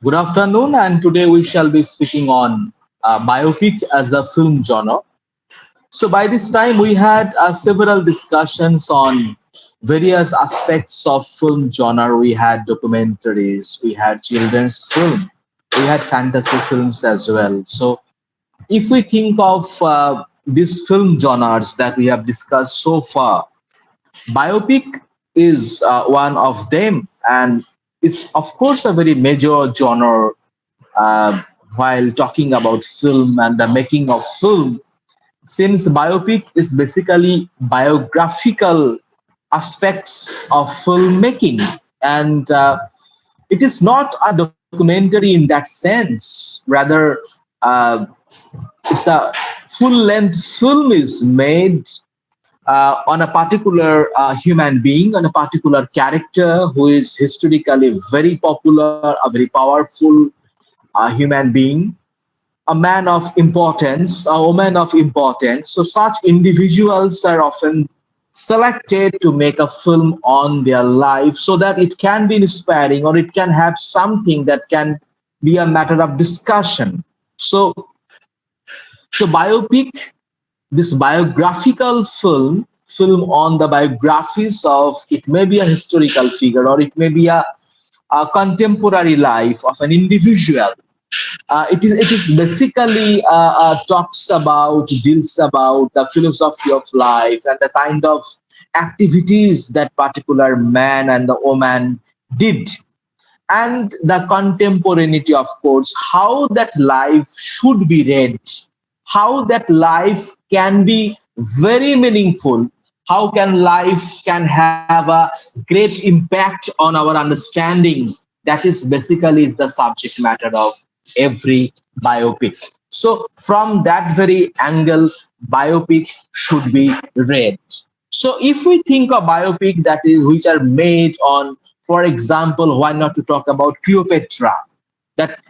Good afternoon, and today we shall be speaking on biopic as a film genre. So, by this time, we had several discussions on various aspects of film genre. We had documentaries, we had children's film, we had fantasy films as well. So, if we think of these film genres that we have discussed so far, biopic is one of them, and it's of course a very major genre uh, while talking about film and the making of film, since biopic is basically biographical aspects of filmmaking, and it is not a documentary in that sense. Rather, uh, it's a full length film is made on a particular human being, on a particular character who is historically very popular, a very powerful human being, a man of importance, a woman of importance. So such individuals are often selected to make a film on their life so that it can be inspiring or it can have something that can be a matter of discussion. So biopic, this biographical film on the biographies of, it may be a historical figure or it may be a contemporary life of an individual. It is basically talks about, deals about the philosophy of life and the kind of activities that particular man and the woman did, and the contemporaneity, of course, how that life should be read, how that life can be very meaningful, how can life can have a great impact on our understanding. That is basically is the subject matter of every biopic. So from that very angle, biopic should be read. So if we think of biopic that is which are made on, for example, why not to talk about Cleopatra? That,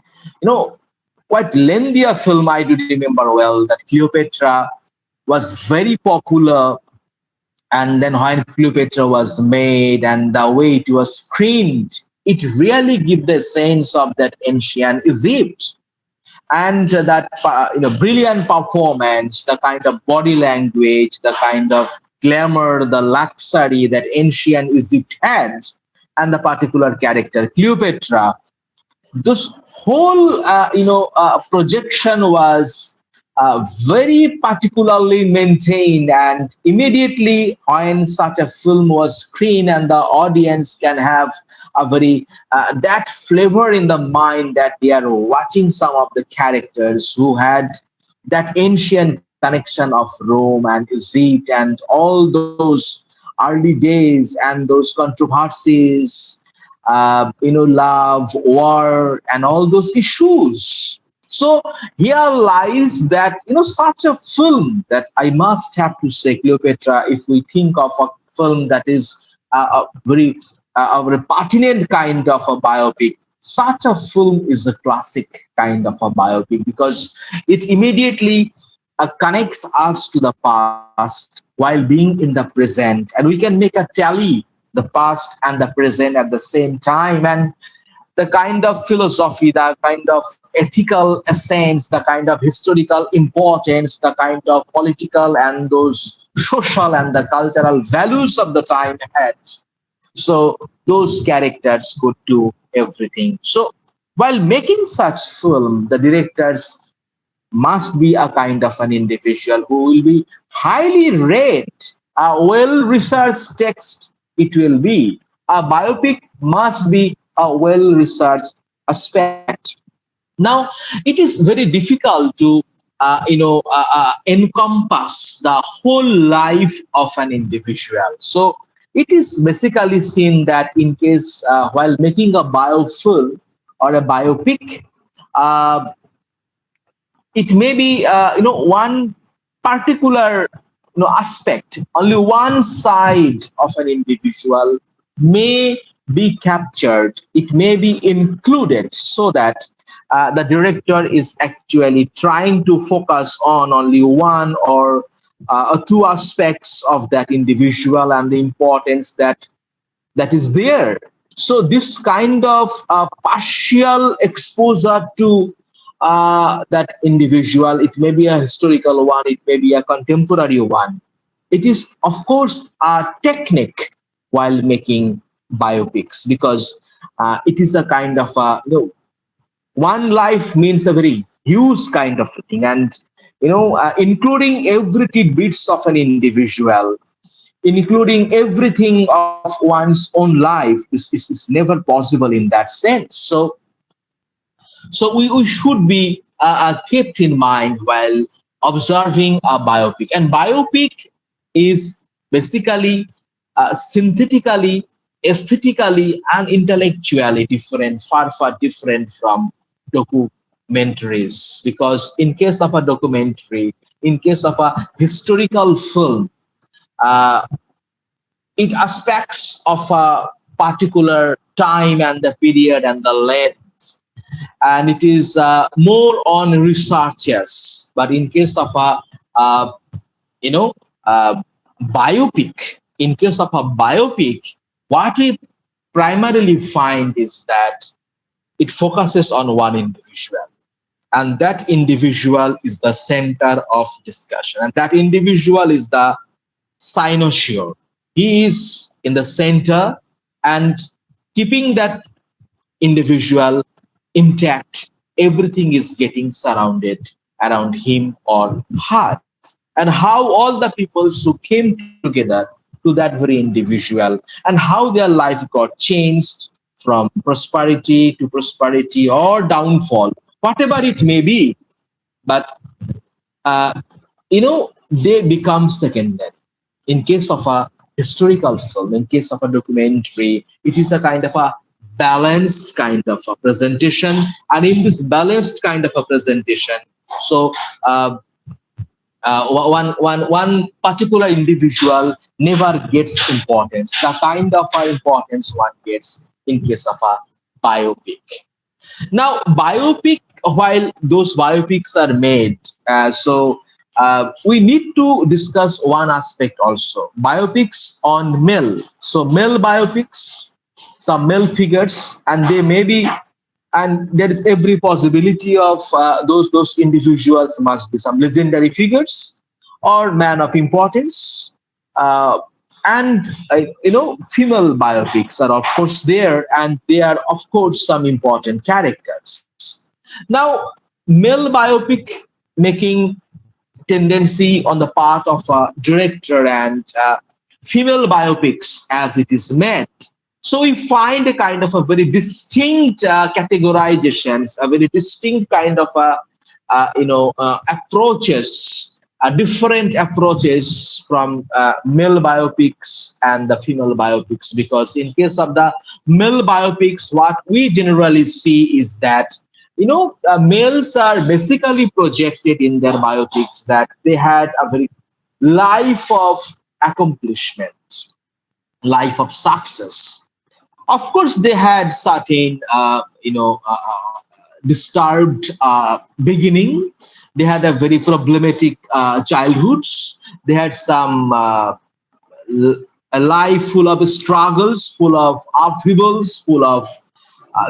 quite lengthy a film, I do remember well, that Cleopatra was very popular, and then when Cleopatra was made and the way it was screened, it really gives the sense of that ancient Egypt, and that brilliant performance, the kind of body language, the kind of glamour, the luxury that ancient Egypt had, and the particular character Cleopatra. This whole projection was very particularly maintained, and immediately when such a film was screened and the audience can have a very that flavor in the mind that they are watching some of the characters who had that ancient connection of Rome and Egypt and all those early days and those controversies, love, war, and all those issues. So here lies that, such a film that I must have to say, Cleopatra, if we think of a film that is a very pertinent kind of a biopic, such a film is a classic kind of a biopic because it immediately connects us to the past while being in the present, and we can make a tally the past and the present at the same time, and the kind of philosophy, the kind of ethical essence, the kind of historical importance, the kind of political and those social and the cultural values of the time had. So those characters could do everything. So while making such film, the directors must be a kind of an individual who will be highly read, a well researched text it will be. A biopic must be a well researched aspect. Now, it is very difficult to encompass the whole life of an individual. So it is basically seen that in case while making a biofilm or a biopic, uh, it may be one particular aspect, only one side of an individual may be captured, it may be included, so that the director is actually trying to focus on only one or two aspects of that individual and the importance that is there. So this kind of partial exposure to that individual, it may be a historical one, it may be a contemporary one. It is, of course, a technique while making biopics, because it is a kind of one life means a very huge kind of thing, and including every tidbits of an individual, including everything of one's own life is never possible in that sense. So we should be kept in mind while observing a biopic. And biopic is basically synthetically, aesthetically, and intellectually different, far different from documentaries. Because in case of a documentary, in case of a historical film, uh, it aspects of a particular time and the period and the length, and it is more on researchers. But in case of a uh, you know uh, biopic, in case of a biopic, what we primarily find is that it focuses on one individual, and that individual is the center of discussion, and that individual is the cynosure. He is in the center, and keeping that individual intact, everything is getting surrounded around him or her. And how all the people who came together to that very individual, and how their life got changed from prosperity to prosperity or downfall, whatever it may be. But uh, they become secondary. In case of a historical film, in case of a documentary, it is a kind of a balanced kind of a presentation. And in this balanced kind of a presentation, so one particular individual never gets importance, the kind of importance one gets in case of a biopic. Now, biopic, while those biopics are made, we need to discuss one aspect also. Biopics on male. So, male biopics, some male figures, and they may be, and there is every possibility of those individuals must be some legendary figures or man of importance. And female biopics are of course there, and they are of course some important characters. Now, male biopic making tendency on the part of a director, and female biopics as it is meant. So we find a kind of a very distinct categorizations, a very distinct kind of approaches, different approaches from male biopics and the female biopics. Because in case of the male biopics, what we generally see is that males are basically projected in their biopics that they had a very life of accomplishment, life of success. Of course, they had certain, disturbed beginning. They had a very problematic childhoods. They had some a life full of struggles, full of upheavals, full of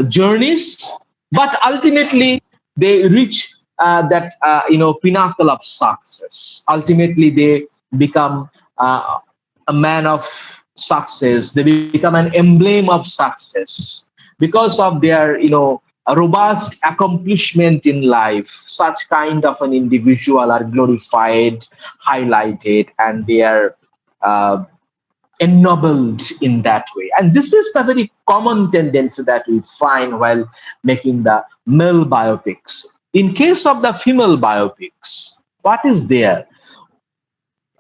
journeys. But ultimately, they reach that pinnacle of success. Ultimately, they become a man of success. They become an emblem of success because of their a robust accomplishment in life. Such kind of an individual are glorified, highlighted, and they are uh, ennobled in that way. And this is the very common tendency that we find while making the male biopics. In case of the female biopics, what is there?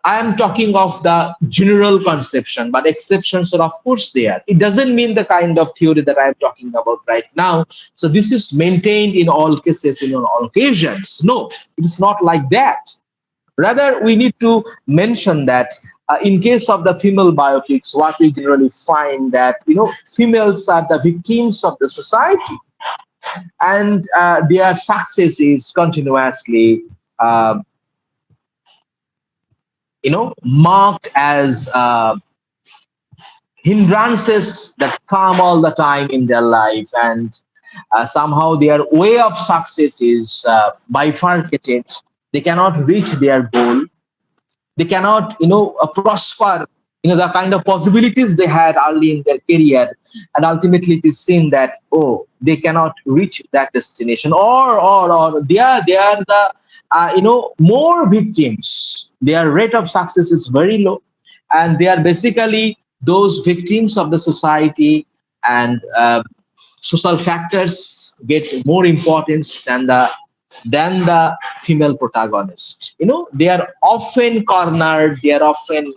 I am talking of the general conception, but exceptions are of course there. It doesn't mean the kind of theory that I am talking about right now. So this is maintained in all cases, in all occasions. No, it is not like that. Rather, we need to mention that in case of the female biopics, what we generally find that females are the victims of the society, and their success is continuously marked as hindrances that come all the time in their life, and somehow their way of success is bifurcated. They cannot reach their goal. They cannot prosper the kind of possibilities they had early in their career, and ultimately it is seen that, oh, they cannot reach that destination, or they are the more victims. Their rate of success is very low, and they are basically those victims of the society, and social factors get more importance than the female protagonist. They are often cornered. They are often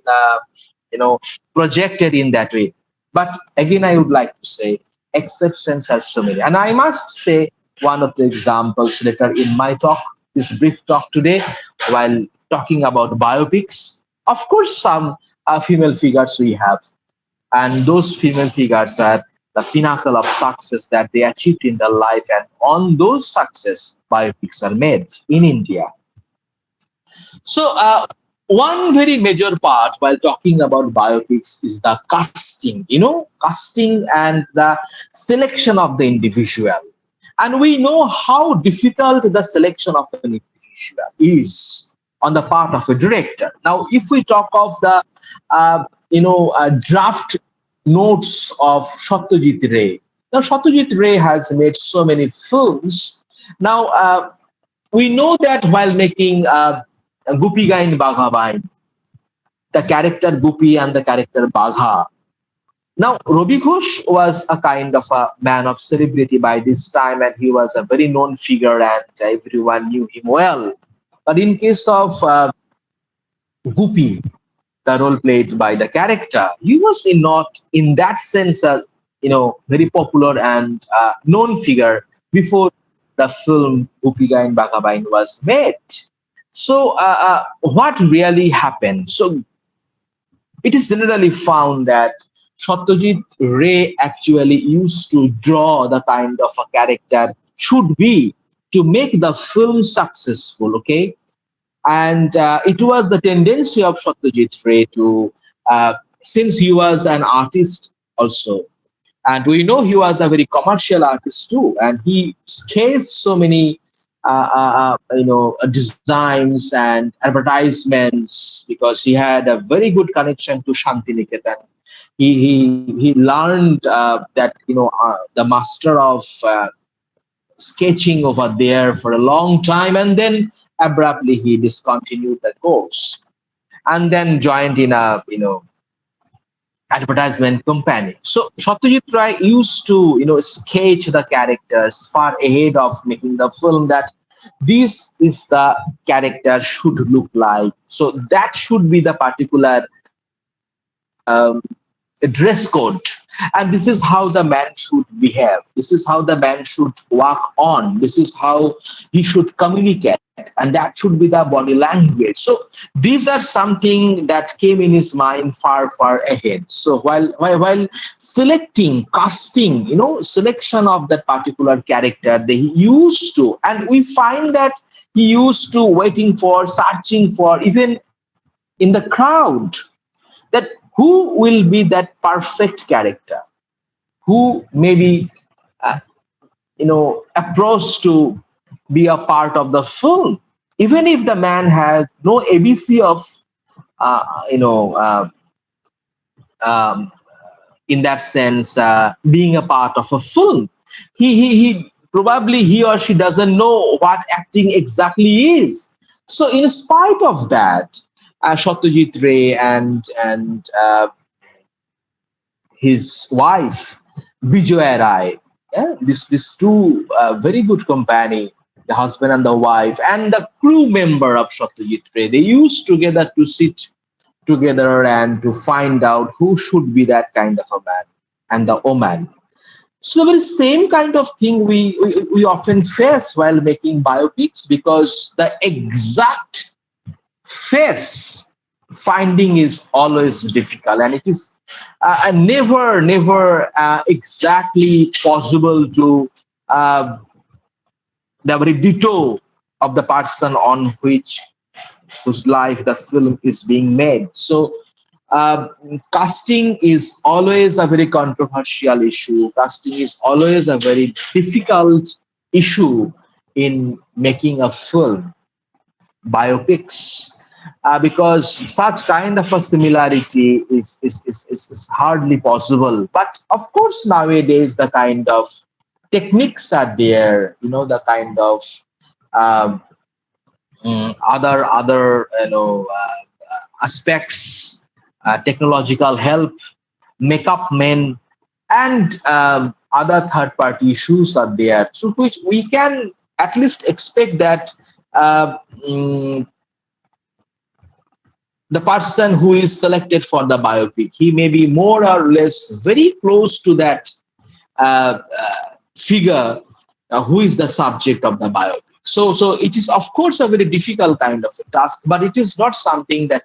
you know projected in that way. But again, I would like to say exceptions are so many, and I must say one of the examples later in my talk, this brief talk today, while talking about biopics. Of course, some female figures we have, and those female figures are the pinnacle of success that they achieved in their life, and on those success biopics are made in India. So one very major part while talking about biopics is the casting and the selection of the individual. And we know how difficult the selection of an individual is on the part of a director. Now, if we talk of the draft notes of Satyajit Ray. Now, Satyajit Ray has made so many films. Now, we know that while making Gupi Gain Bagha Bain, the character Gupi and the character Bagha. Now, Robi Ghosh was a kind of a man of celebrity by this time, and he was a very known figure, and everyone knew him well. But in case of Gupi, the role played by the character, he was not in that sense a very popular and known figure before the film Gupiga in Bagabain was made. So what really happened? So it is generally found that Satyajit Ray actually used to draw the kind of a character should be to make the film successful. Okay, and it was the tendency of Satyajit Ray to, since he was an artist also, and we know he was a very commercial artist too, and he sketched so many, designs and advertisements because he had a very good connection to Shantiniketan. He learned that the master of sketching over there for a long time, and then abruptly he discontinued the course and then joined in a advertisement company. So Satyajit Ray used to sketch the characters far ahead of making the film, that this is the character should look like, so that should be the particular dress code, and this is how the man should behave, this is how the man should walk on, this is how he should communicate, and that should be the body language. So these are something that came in his mind far ahead. So while selecting, casting, selection of that particular character, they used to, and we find that he used to waiting for, searching for, even in the crowd, that who will be that perfect character, who maybe approached to be a part of the film, even if the man has no ABC of um, in that sense being a part of a film. He probably, he or she doesn't know what acting exactly is. So in spite of that, Satyajit Ray and his wife Vijay Rai, this two very good company, the husband and the wife, and the crew member of Satyajit Ray, they used together to sit together and to find out who should be that kind of a man and the woman. So the very same kind of thing we often face while making biopics, because the exact face finding is always difficult, and it is never exactly possible to the very detail of the person on whose life the film is being made. So uh, casting is always a very controversial issue. Casting is always a very difficult issue in making a film, biopics, because such kind of a similarity is hardly possible. But of course, nowadays the kind of techniques are there, the kind of um, other aspects, technological help, makeup men, and other third party issues are there, through which we can at least expect that uh, mm, the person who is selected for the biopic, he may be more or less very close to that figure who is the subject of the biopic. So it is of course a very difficult kind of a task, but it is not something that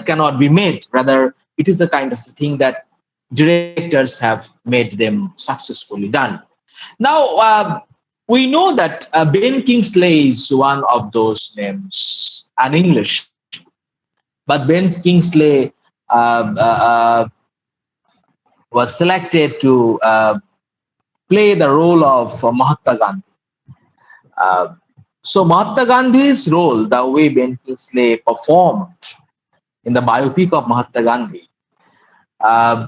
cannot be made. Rather, it is the kind of thing that directors have made them successfully done. Now, we know that Ben Kingsley is one of those names, an English, but Ben Kingsley was selected to play the role of Mahatma Gandhi. Uh, so Mahatma Gandhi's role, the way Ben Kingsley performed in the biopic of Mahatma Gandhi, uh,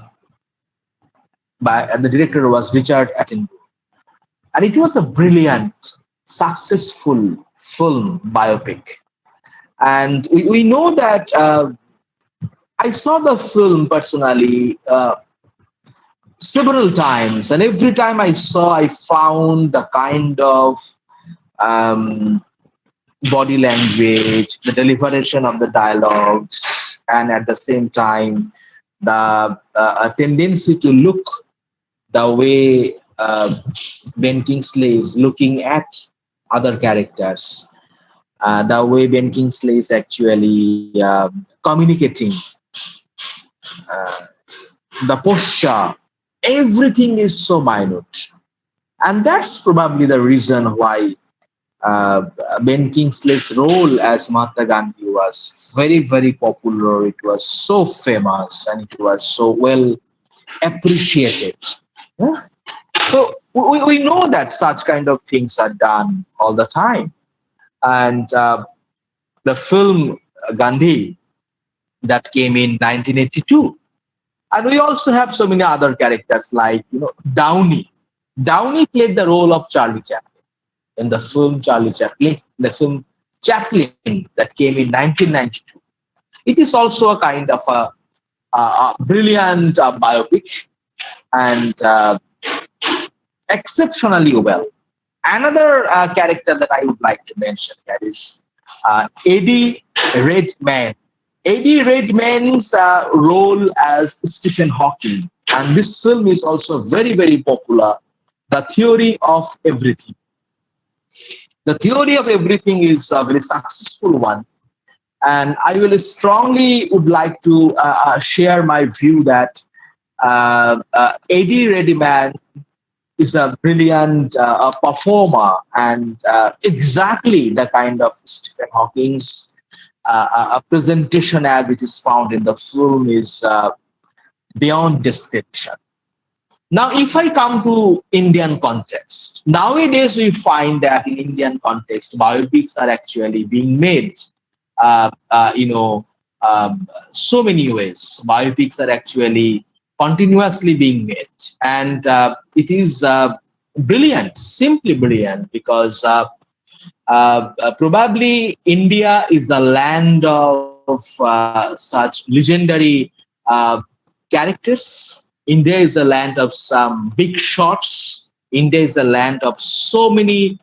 and the director was Richard Attenborough, and it was a brilliant, successful film biopic. And we know that I saw the film personally several times, and every time I saw, I found the kind of um, body language, the deliberation of the dialogues, and at the same time, the tendency to look the way Ben Kingsley is looking at other characters, the way Ben Kingsley is actually communicating, uh, the posture, everything is so minute. And that's probably the reason why Ben Kingsley's role as Mahatma Gandhi was very, very popular. It was so famous and it was so well appreciated. Yeah. So we know that such kind of things are done all the time. And the film Gandhi that came in 1982. And we also have so many other characters like, Downey. Downey played the role of Charlie Chaplin in the film Charlie Chaplin, the film Chaplin that came in 1992. It is also a kind of a brilliant biopic and exceptionally well. Another character that I would like to mention here is Eddie Redmayne. Eddie Redmayne's role as Stephen Hawking, and this film is also very, very popular. The Theory of Everything. The Theory of Everything is a very successful one, and I will strongly would like to share my view that Eddie Redmayne is a brilliant performer, and exactly the kind of Stephen Hawking's a presentation as it is found in the film is beyond description. Now, if I come to Indian context, nowadays we find that in Indian context, biopics are actually being made. Uh, uh, you know, so many ways. Biopics are actually continuously being made, and it is brilliant, simply brilliant, because probably India is a land of such legendary uh, characters. India is a land of some big shots. India is a land of so many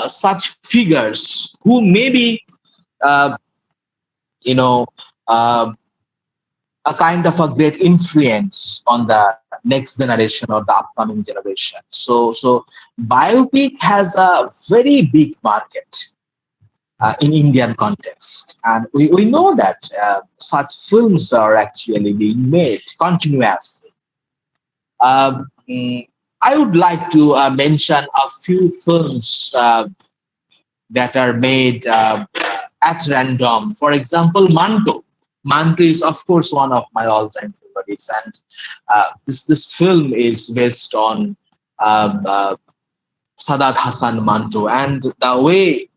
such figures who maybe, uh, you know, uh, a kind of a great influence on the next generation or the upcoming generation. So biopic has a very big market in Indian context, and we know that such films are actually being made continuously. Mm, I would like to mention a few films that are made at random. For example, Manto. Manto is, of course, one of my all-time favorites, and this film is based on um, uh, Sadat Hassan Manto, and the way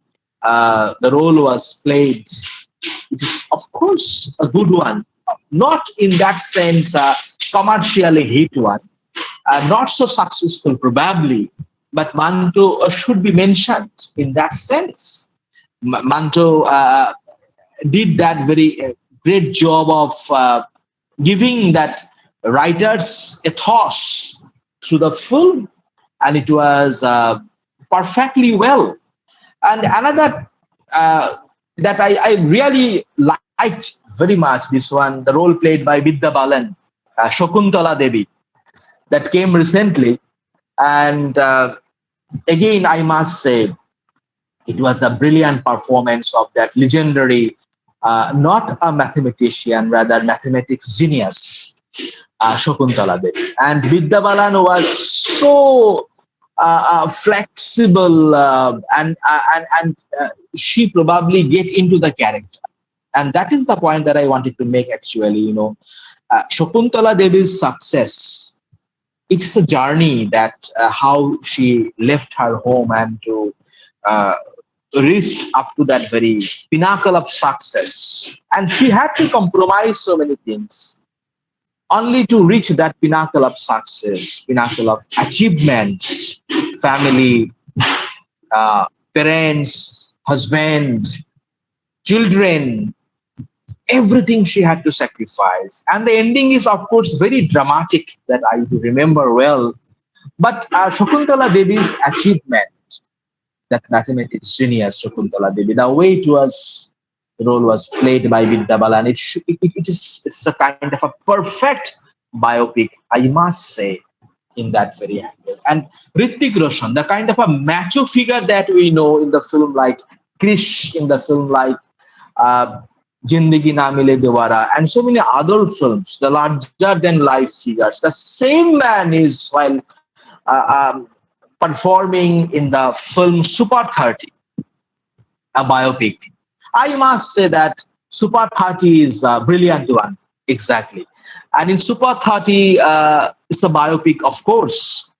the role was played, it is, of course, a good one. Not in that sense, a commercially hit one, not so successful probably, but Manto should be mentioned in that sense. Manto did that very great job of giving that writer's ethos to the film, and it was perfectly well. And another that I really liked very much, this one, the role played by Vidya Balan, Shakuntala Devi, that came recently. And again, I must say, it was a brilliant performance of that legendary, not a mathematician, rather mathematics genius, Shakuntala Devi. And Vidya Balan was so flexible, and she probably get into the character. And that is the point that I wanted to make actually. Shakuntala Devi's success, it's a journey that how she left her home and to uh, reached up to that very pinnacle of success. And she had to compromise so many things only to reach that pinnacle of success, pinnacle of achievements, family, parents, husband, children, everything she had to sacrifice. And the ending is, of course, very dramatic that I remember well. But Shakuntala Devi's achievement, that mathematics genius Shakuntala Devi, the way it was, the role was played by Vidya Balan, it's a kind of a perfect biopic, I must say, in that very angle. And Hrithik Roshan, the kind of a macho figure that we know in the film like Krish, in the film like uh, Jindagi Na Mile Dewara, and so many other films, the larger than life figures. The same man is, while performing in the film Super 30, a biopic. I must say that Super 30 is a brilliant one, exactly. And in Super 30, it's a biopic, of course,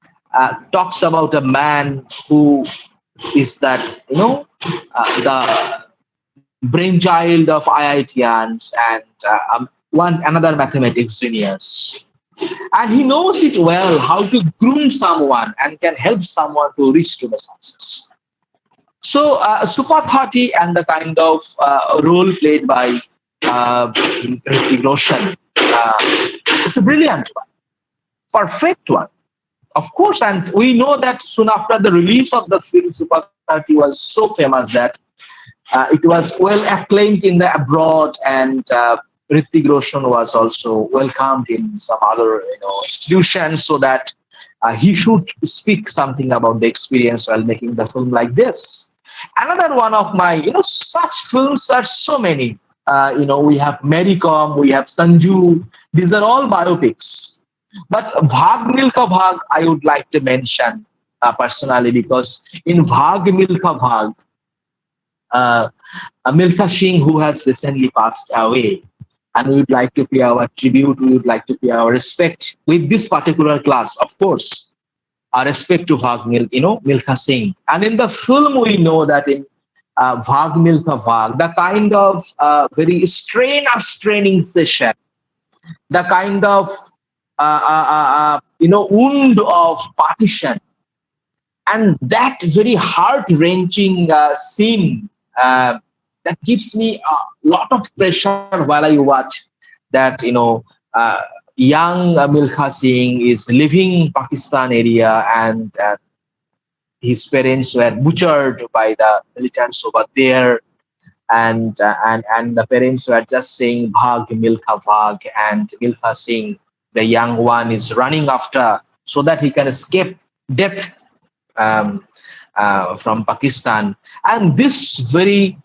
talks about a man who is that, the brainchild of IITians and one another mathematics genius. And he knows it well how to groom someone and can help someone to reach to the success. So Super 30 and the kind of role played by Hrithik Roshan, it's a brilliant one, perfect one, of course. And we know that soon after the release of the film, Super 30 was so famous that it was well acclaimed in the abroad, and Hrithik Roshan was also welcomed in some other institutions, so that he should speak something about the experience while making the film like this. Another one of my, such films are so many. We have Maricom, we have Sanju. These are all biopics. But Bhag Milka Bhag, I would like to mention personally, because in Bhag Milka Bhag, Milka Singh, who has recently passed away, and we would like to pay our tribute, we would like to pay our respect with this particular class, of course, our respect to Milka Singh. And in the film, we know that in Bhag Milka Bhag, the kind of very straining session, the kind of wound of partition, and that very heart-wrenching scene that gives me a lot of pressure while I watch that, young Milkha Singh is leaving Pakistan area, and his parents were butchered by the militants over there, and the parents were just saying Bhag Milkha Bhag, and Milkha Singh, the young one, is running after so that he can escape death from Pakistan. And this very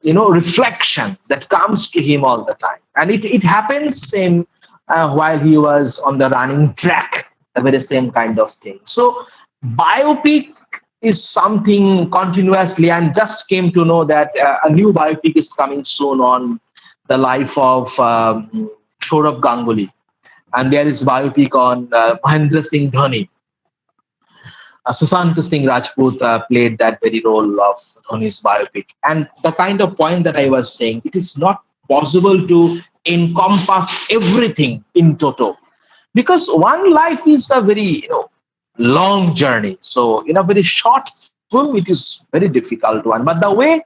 reflection that comes to him all the time, and it happens same while he was on the running track, the very same kind of thing. So biopic is something continuously, and just came to know that a new biopic is coming soon on the life of Saurabh Ganguly, and there is biopic on Mahendra Singh Dhoni. Sushant Singh Rajput played that very role of Dhoni's biopic. And the kind of point that I was saying, it is not possible to encompass everything in toto, because one life is a very long journey. So in a very short film, it is very difficult one. But the way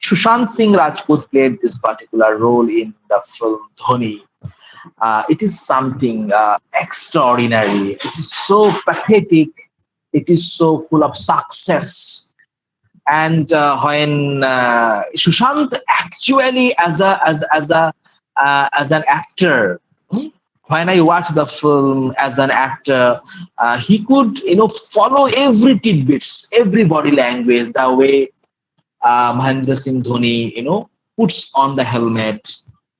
Sushant Singh Rajput played this particular role in the film Dhoni, it is something extraordinary. It is so pathetic. It is so full of success. And when Sushant actually, as an actor, when I watched the film as an actor, he could follow every tidbits, every body language, the way Mahendra Singh Dhoni puts on the helmet,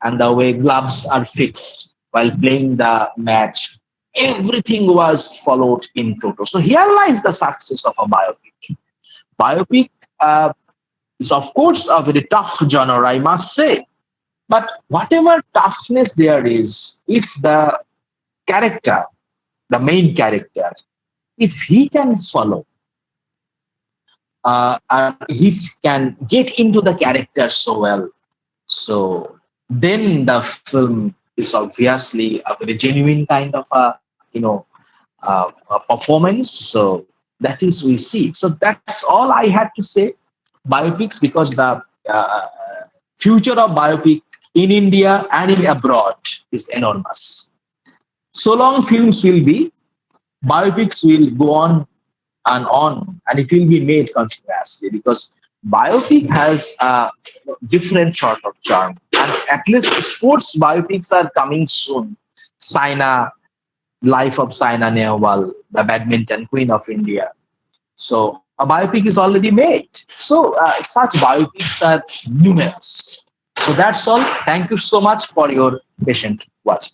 and the way gloves are fixed while playing the match. Everything was followed in total. So here lies the success of a biopic. Biopic is, of course, a very tough genre, I must say. But whatever toughness there is, if the character, the main character, if he can follow, and he can get into the character so well, so then the film is obviously a very genuine kind of a performance. So that is we see. So that's all I had to say. Biopics, because the future of biopic in India and in abroad is enormous. So long films will be, biopics will go on, and it will be made continuously, because biopic has a different sort of charm. And at least sports biopics are coming soon. Saina, life of Saina Nehwal, the badminton queen of India. So a biopic is already made. So such biopics are numerous. So that's all. Thank you so much for your patient watch.